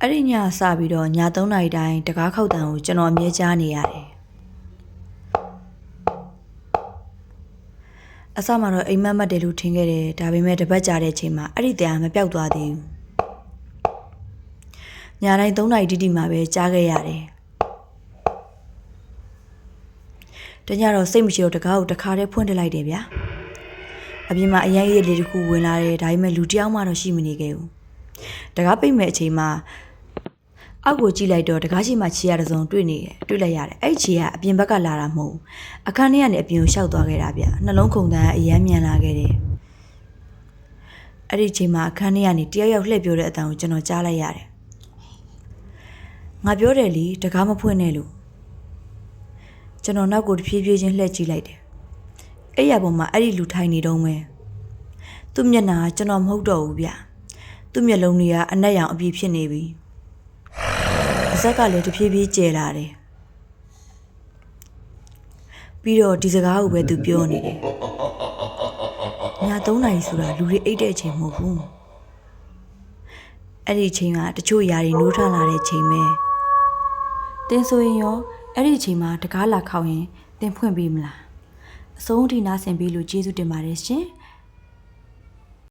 အဲ့ဒီညစပြီးတော့ည3နာရီတိုင်းတကားခောက်တန်ကိုကျွန်တော်အမြဲကြားနေရတယ်အစမှာတော့အိမ်မက်မက်တယ်လို့ထင်ခဲ့တယ်ဒါပေမဲ့တပတ်ကြာတဲ့အချိန်မှာအဲ့ဒီတရားမပြောက်သွားသေးဘူးညတိုင်း3နာရီတိတိမှာပဲကြားခဲ့ရတယ်တညတော့စိတ်မရှိတော့တကားကိုတခါတည်းဖွင့်တက်လိုက်တယ်ဗျာအပြင်မှာအရင်ရည်လေးတစ်ခုဝင်လာတယ်ဒါပေမဲ့လူတယောက်မှတော့ရှိမနေခဲ့ဘူးတကားပိတ်မဲ့အချိန်မှာအောက်ကိုကြည့်လိုက်တော့တကားရှိမှခြေရတဲ့စုံတွေ့လိုက်ရတယ်အဲ့ခြေကအပြင်ဘက်ကလာတာမဟုတ်အခန်းထဲကနေအပြင်ကိုရှောက်သွားခဲ့တာဗျနှလုံးခုန်တန်းအယမ်းမြန်လာခဲ့တယ်အဲ့ဒီချိန်မှာအခန်းထဲကနေတယောက်ယောက်လှည့်ပြောတဲ့အတန်ကိုကျွန်တော်ကြားလိုက်ရတယ်ငါပြောတယ်လीတကားမဖွင့်နဲ့လို့ကျွန်တော်နောက်ကိုတဖြည်းဖြည်းချင်းလှည့်ကြည့်လိုက်တယ်အဲ့ရပေါ်မှာအဲ့ဒီလူထိုင်နေတော့မယ်သူ့မျက်နှာကကျွန်တော်မဟုတ်တော့ဘူးဗျသူ့မျက်လုံးတွေကအနက်ရောင်အပြည့်ဖြစ်နေပြီအဆက်ကလည်းတဖြည်းဖြည်းကျဲလာတယ်ပြီးတော့ဒီစကားကိုပဲသူပြောနေတယ်ည3နာရီဆိုတာလူတွေအိတ်တဲ့အချိန်မဟုတ်ဘူးအဲ့ဒီအချိန်ကတချို့ຢာတွေနိုးထလာတဲ့အချိန်ပဲတင်းဆိုရင်ရောအဲ့ဒီအချိန်မှာတကားလာခောက်ရင်တင်းဖွင့်ပေးမလားအဆုံးထိနားဆင်ပေးလို့ကျေးဇူးတင်ပါတယ်ရှင်